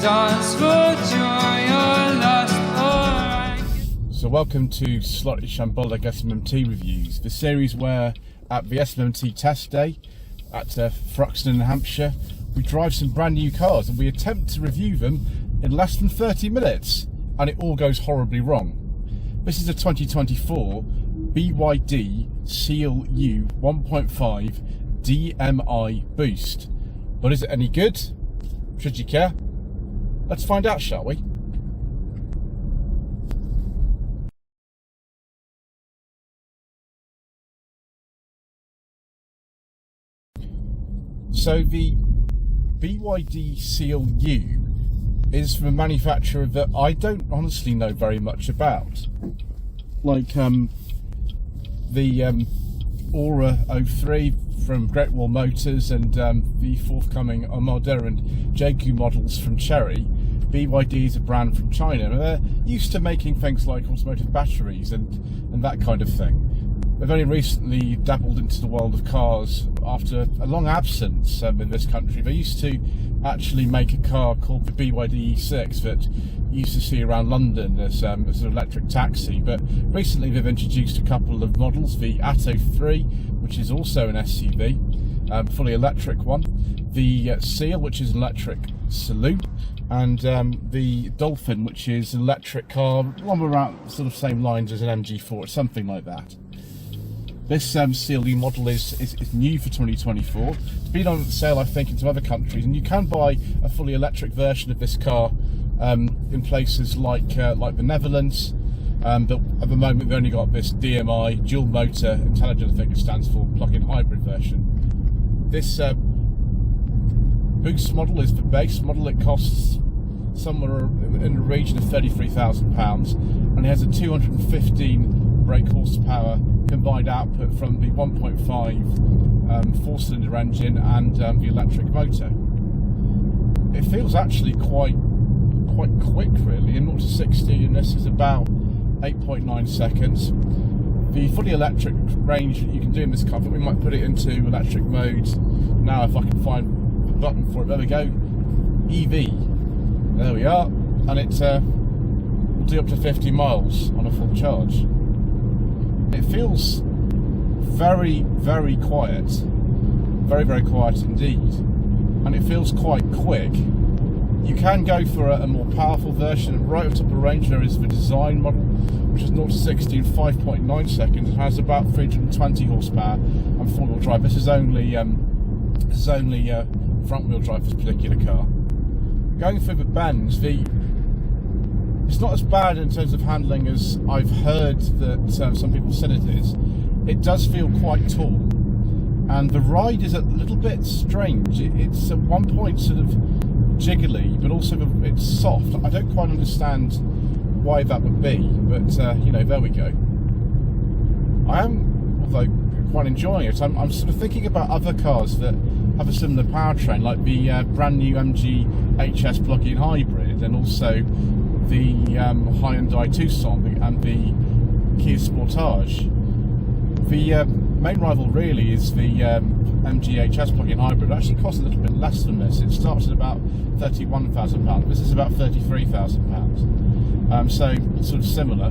dance for joy or lust or... So welcome to slightly shambolic SMMT reviews, the series where at the SMMT test day at Thruxton in Hampshire, we drive some brand new cars and we attempt to review them in less than 30 minutes, and it all goes horribly wrong. This is a 2024 BYD Seal U 1.5 DMI Boost. But is it any good? Should you care? Let's find out, shall we? So the BYD Seal U is from a manufacturer that I don't honestly know very much about. Like the Aura 03 from Great Wall Motors and the forthcoming Armada and Jagu models from Chery. BYD is a brand from China, and they're used to making things like automotive batteries and that kind of thing. They've only recently dabbled into the world of cars after a long absence in this country. They used to actually make a car called the BYD E6 that you used to see around London as an electric taxi, but recently they've introduced a couple of models, the Atto 3, which is also an SUV, fully electric one, the Seal, which is an electric saloon, and the Dolphin, which is an electric car, one around sort of same lines as an MG4, something like that. This Seal U model is new for 2024. It's been on sale, I think, in some other countries, and you can buy a fully electric version of this car in places like the Netherlands. But at the moment, we've only got this DMI dual motor intelligent, I think it stands for, plug-in hybrid version. This Boost model is the base model. It costs somewhere in the region of £33,000, and it has a 215 brake horsepower combined output from the 1.5 four-cylinder engine and the electric motor. It feels actually quite quick, really. In 0 to 60, and this is about 8.9 seconds. The fully electric range that you can do in this car, I think we might put it into electric mode now if I can find the button for it. There we go, EV. There we are, and it will do up to 50 miles on a full charge. It feels very, very quiet, very, very quiet indeed, and it feels quite quick. You can go for a more powerful version. Right at the top of the range there is the design model, which is 0 to 60 in 5.9 seconds. It has about 320 horsepower and four-wheel drive. This is only front-wheel drive for this particular car. Going through the bends, it's not as bad in terms of handling as I've heard that some people said it is. It does feel quite tall, and the ride is a little bit strange. It's at one point sort of jiggly, but also it's soft. I don't quite understand why that would be, but you know, there we go. I am, although, quite enjoying it. I'm sort of thinking about other cars that have a similar powertrain, like the brand new MG HS plug-in hybrid, and also the Hyundai Tucson and the Kia Sportage. The main rival really is the MG HS plug-in hybrid. It actually costs a little bit less than this. It starts at about £31,000. This is about £33,000. So sort of similar.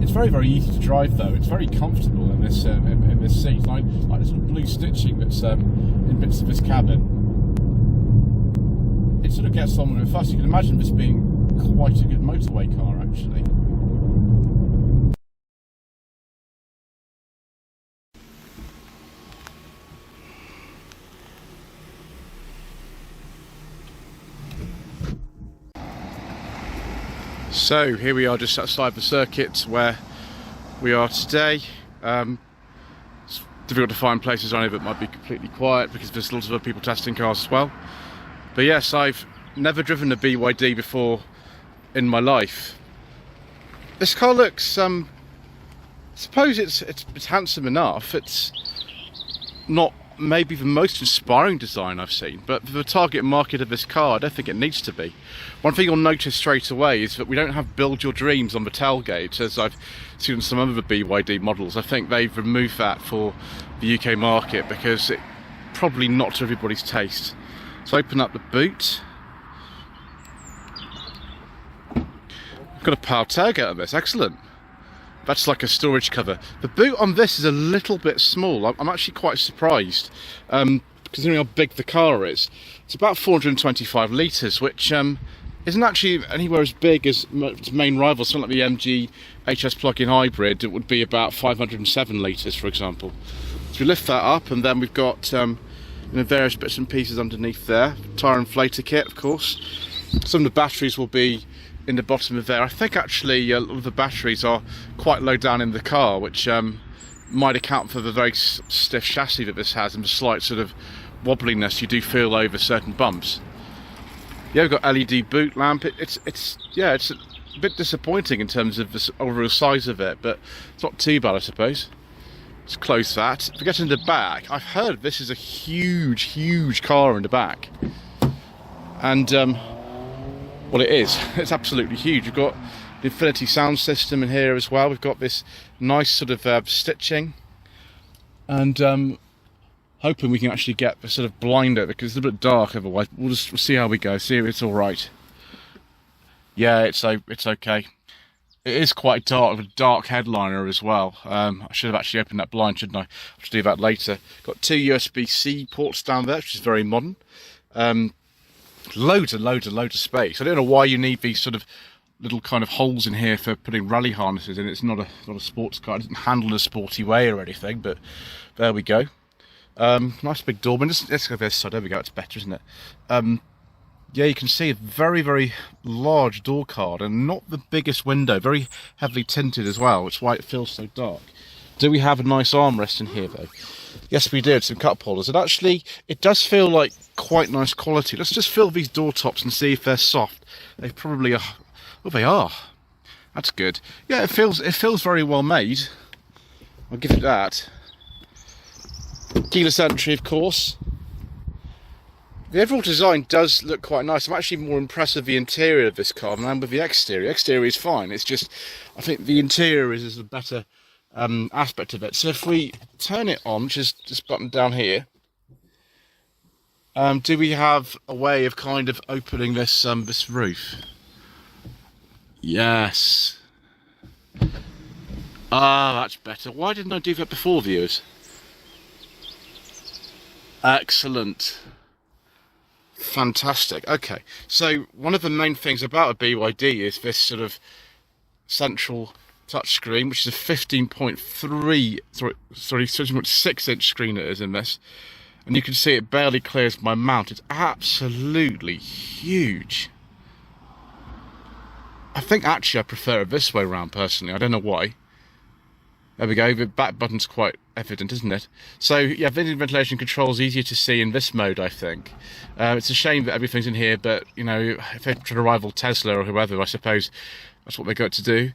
It's very, very easy to drive though. It's very comfortable in this seat. I like the sort of blue stitching that's in bits of this cabin. It sort of gets on with it fast. You can imagine this being quite a good motorway car, actually. So here we are just outside the circuit where we are today. It's difficult to find places on it that might be completely quiet because there's lots of other people testing cars as well. But yes, I've never driven a BYD before in my life. This car looks, I suppose it's handsome enough. It's not maybe the most inspiring design I've seen, but for the target market of this car, I don't think it needs to be. One thing you'll notice straight away is that we don't have Build Your Dreams on the tailgate, as I've seen on some other BYD models. I think they've removed that for the UK market because it's probably not to everybody's taste. Let's open up the boot. We've got a power tailgate on this, excellent. That's like a storage cover. The boot on this is a little bit small. I'm actually quite surprised, considering how big the car is. It's about 425 litres, which isn't actually anywhere as big as its main rival, something like the MG HS plug-in hybrid. It would be about 507 litres, for example. So we lift that up, and then we've got various bits and pieces underneath there. Tyre inflator kit, of course. Some of the batteries will be in the bottom of there. I think actually a lot of the batteries are quite low down in the car, which might account for the very stiff chassis that this has and the slight sort of wobbliness you do feel over certain bumps. Yeah, we've got LED boot lamp. It's a bit disappointing in terms of the overall size of it, but it's not too bad, I suppose. Let's close that. If we get into the back, I've heard this is a huge car in the back, and well, it is. It's absolutely huge. We've got the Infinity sound system in here as well. We've got this nice sort of stitching, and hoping we can actually get the sort of blinder, because it's a bit dark otherwise. We'll see how we go, see if it's all right. Yeah, it's okay. It is quite dark, with a dark headliner as well. I should have actually opened that blind, shouldn't I? I'll have to do that later. Got two USB-C ports down there, which is very modern. Loads of space. I don't know why you need these sort of little kind of holes in here for putting rally harnesses in. It's not a sports car. It doesn't handle in a sporty way or anything, but there we go. Nice big door. Let's go this side. There we go. It's better, isn't it? Yeah, you can see a very large door card and not the biggest window. Very heavily tinted as well, which is why it feels so dark. Do we have a nice armrest in here though? Yes, we did. Some cup holders. And actually, it does feel like quite nice quality. Let's just feel these door tops and see if they're soft. They probably are. Oh, they are. That's good. Yeah, it feels very well made. I'll give it that. Keyless entry, of course. The overall design does look quite nice. I'm actually more impressed with the interior of this car than I am with the exterior. Exterior is fine. It's just, I think the interior is a better aspect of it. So if we turn it on, which is this button down here, do we have a way of kind of opening this this roof? Yes. Ah, that's better. Why didn't I do that before, viewers? Excellent. Fantastic. Okay, so one of the main things about a BYD is this sort of central touchscreen, which is a 15.6 inch screen it is in this, and you can see it barely clears my mount. It's absolutely huge. I think actually I prefer it this way around personally. I don't know why. There we go, the back button's quite evident, isn't it? So yeah, ventilation control is easier to see in this mode, I think. It's a shame that everything's in here, but you know, if they try to rival Tesla or whoever, I suppose that's what they got to do.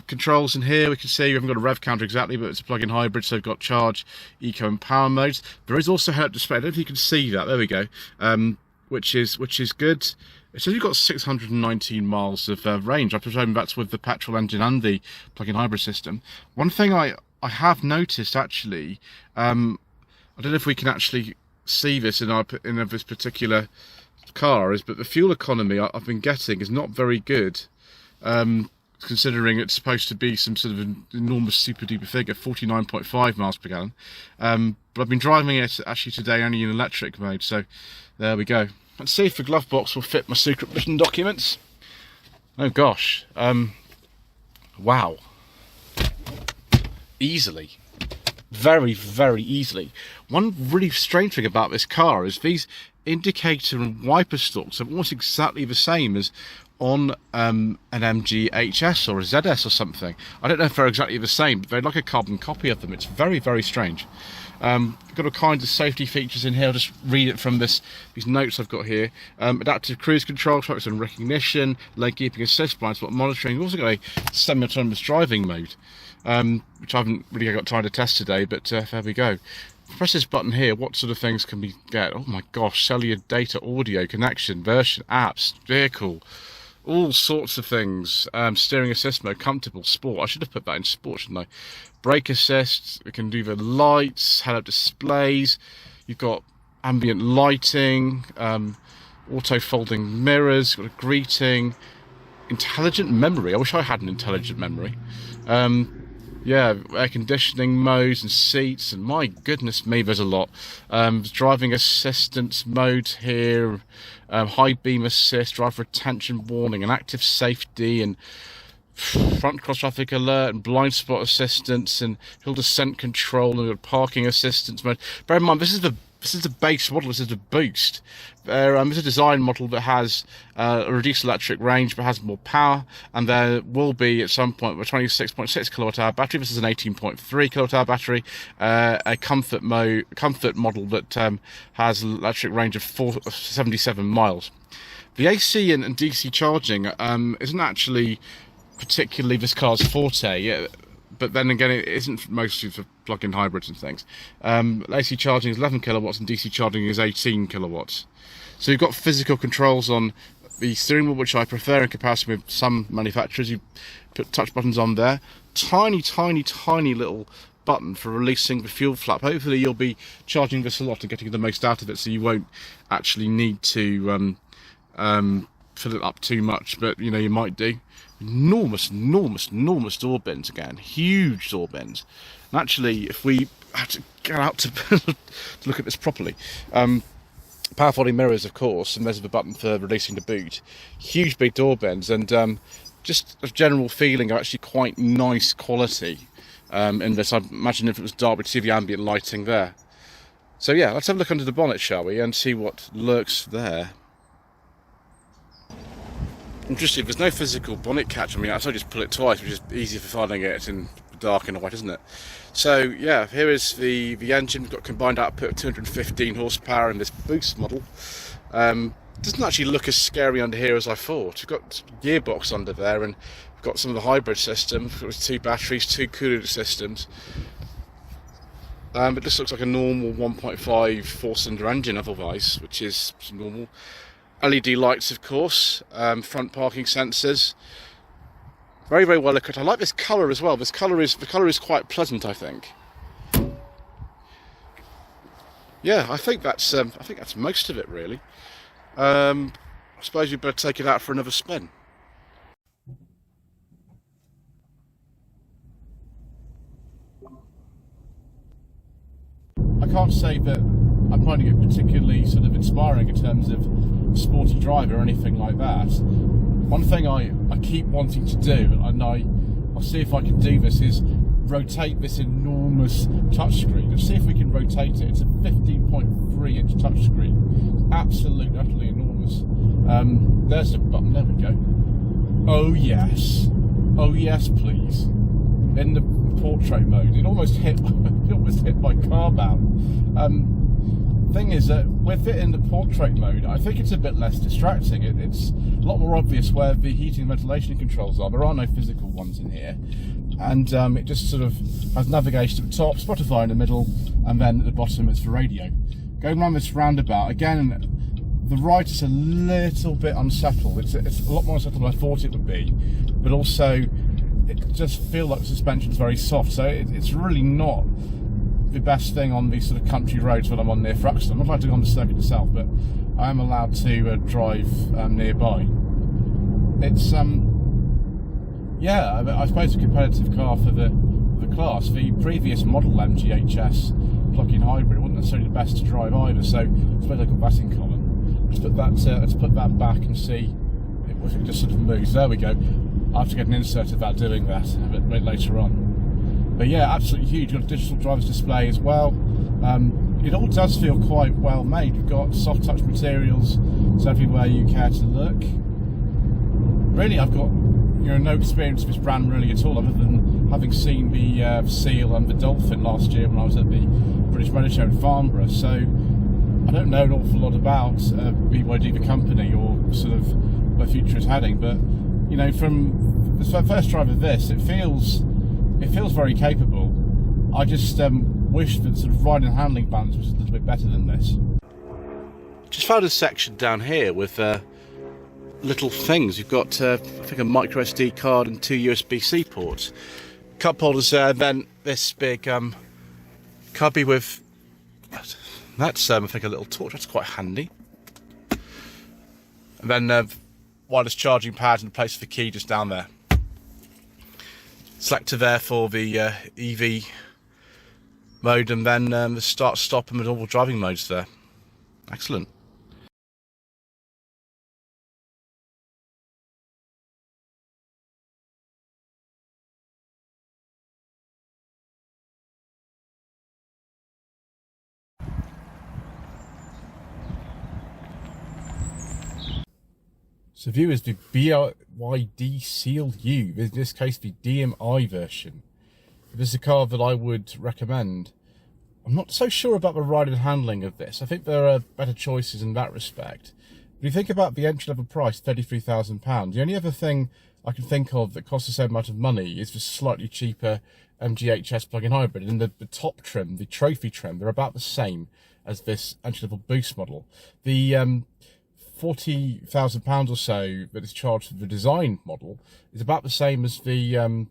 Controls in here, we can see we haven't got a rev counter exactly, but it's a plug-in hybrid, so we've got charge, eco and power modes. There is also head-up display. I don't know if you can see that. There we go. Which is good. It says you've got 619 miles of range. I presume that's with the petrol engine and the plug-in hybrid system. One thing I have noticed actually, I don't know if we can actually see this in this particular car, but the fuel economy I've been getting is not very good, considering it's supposed to be some sort of an enormous super duper figure, 49.5 miles per gallon. But I've been driving it actually today only in electric mode, so there we go. Let's see if the glove box will fit my secret written documents. Oh gosh. Wow. Easily. Very easily. One really strange thing about this car is these indicator and wiper stalks are almost exactly the same as on an MG HS or a ZS or something. I don't know if they're exactly the same, but they're like a carbon copy of them. It's very strange. Got all kinds of safety features in here. I'll just read it from these notes I've got here. Adaptive cruise control, focus on recognition, lane keeping assist, blind spot monitoring. We've also got a semi-autonomous driving mode, which I haven't really got time to test today, but there we go. Press this button here. What sort of things can we get? Oh my gosh, cellular data, audio, connection, version, apps, vehicle, all sorts of things. Steering assist mode, comfortable, sport. I should have put that in sport, shouldn't I? Brake assist, we can do the lights, head-up displays. You've got ambient lighting, auto folding mirrors, got a greeting, intelligent memory. I wish I had an intelligent memory. Yeah, air conditioning modes and seats, and my goodness me, there's a lot. Driving assistance modes here, high beam assist, driver attention warning, and active safety, and front cross traffic alert, and blind spot assistance, and hill descent control, and parking assistance mode. Bear in mind, this is the base model. This is the Boost. It's a design model that has a reduced electric range but has more power, and there will be at some point a 26.6 kilowatt hour battery. This is an 18.3 kilowatt hour battery, a comfort model that has an electric range of 77 miles. The AC and DC charging isn't actually particularly this car's forte, but then again, it isn't mostly for plug-in hybrids and things. AC charging is 11 kilowatts and DC charging is 18 kilowatts. So you've got physical controls on the steering wheel, which I prefer in comparison with some manufacturers. You put touch buttons on there. Tiny little button for releasing the fuel flap. Hopefully you'll be charging this a lot and getting the most out of it, so you won't actually need to fill it up too much, but you know, you might do. Enormous door bins again, huge door bins. And actually, if we had to get out to, to look at this properly, power folding mirrors, of course, and there's the button for releasing the boot. Huge big door bins, and just a general feeling of actually quite nice quality in this. I imagine if it was dark, we'd see the ambient lighting there. So yeah, let's have a look under the bonnet, shall we, and see what lurks there. Interesting, there's no physical bonnet catch. I mean, I just pull it twice, which is easier for finding it in the dark and white, isn't it? So yeah, here is the engine. We've got combined output of 215 horsepower in this Boost model. Doesn't actually look as scary under here as I thought. We've got gearbox under there, and we've got some of the hybrid system. We've got 2 batteries, 2 cooling systems. But this looks like a normal 1.5 4-cylinder engine otherwise, which is normal. LED lights, of course, front parking sensors. Very well equipped. I like this colour as well. The colour is quite pleasant, I think. Yeah, I think that's most of it really. I suppose we better take it out for another spin. I can't say that I'm finding it particularly sort of inspiring in terms of sporty drive or anything like that. One thing I keep wanting to do, and I'll see if I can do this, is rotate this enormous touchscreen. Let's see if we can rotate it. It's a 15.3 inch touchscreen. Absolutely, utterly enormous. There's the button, there we go. Oh yes, please. In the portrait mode, it almost hit my car bound. Thing is that with it in the portrait mode, I think it's a bit less distracting. It's a lot more obvious where the heating and ventilation controls are. There are no physical ones in here, and it just sort of has navigation at the top, Spotify in the middle, and then at the bottom it's for radio. Going around this roundabout again, the right is a little bit unsettled. It's a lot more unsettled than I thought it would be, but also it just feels like the suspension's very soft, so it's really not the best thing on these sort of country roads when I'm on near Thruxton. I'm not allowed to go on the circuit itself, but I am allowed to drive nearby. It's yeah, I suppose a competitive car for the class. The previous model MGHS plug-in hybrid wasn't necessarily the best to drive either, so I suppose I've got that in common. Let's put that back and see if it just sort of moves. There we go. I'll have to get an insert of that doing that a bit later on. But yeah, absolutely huge. You've got a digital driver's display as well. It all does feel quite well made. You've got soft touch materials, so everywhere you care to look. Really, I've got no experience of this brand really at all, other than having seen the seal and the dolphin last year when I was at the British Motor Show in Farnborough. So I don't know an awful lot about BYD the company or sort of where the future is heading. But you know, from the first drive of this, it feels very capable. I just wish that sort of ride and handling balance was a little bit better than this. Just found a section down here with little things. You've got I think a micro SD card and 2 USB-C ports. Cup holders there, then this big cubby with That's I think a little torch. That's quite handy. And then wireless charging pad and a place for the key just down there. Selector there for the EV mode, and then the start, stop and the normal driving modes there. Excellent. So viewers, the BYD Seal U, in this case the DMI version. This is a car that I would recommend. I'm not so sure about the ride and handling of this. I think there are better choices in that respect. But if you think about the entry level price, £33,000, the only other thing I can think of that costs the same amount of money is the slightly cheaper MGHS plug-in hybrid. And the top trim, the trophy trim, they're about the same as this entry level boost model. The £40,000 or so that is charged for the design model is about the same as the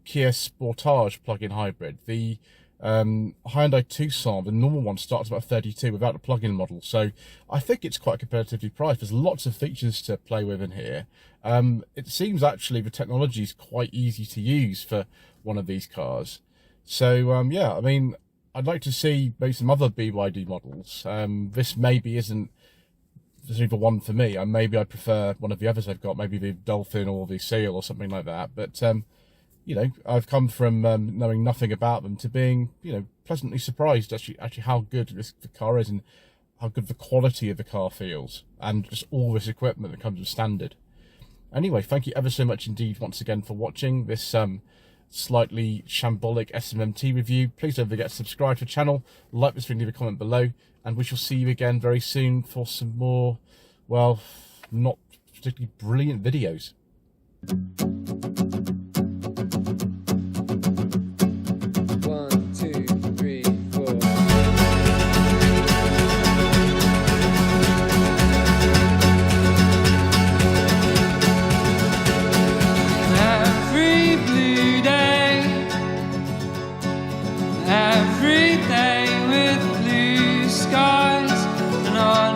Kia Sportage plug-in hybrid. The Hyundai Tucson, the normal one, starts about 32 without the plug-in model. So I think it's quite competitively priced. There's lots of features to play with in here. It seems actually the technology is quite easy to use for one of these cars. So yeah, I mean, I'd like to see maybe some other BYD models. This maybe isn't the one for me. Maybe I'd prefer one of the others they've got, maybe the Dolphin or the Seal or something like that. But you know, I've come from knowing nothing about them to being, you know, pleasantly surprised actually how good the car is and how good the quality of the car feels, and just all this equipment that comes with standard. Anyway, thank you ever so much indeed once again for watching this slightly shambolic SMMT review. Please don't forget to subscribe to the channel, like this video, leave a comment below, and we shall see you again very soon for some more, well, not particularly brilliant videos. 1, 2, 3, 4. Every blue day, every day with blue skies, and on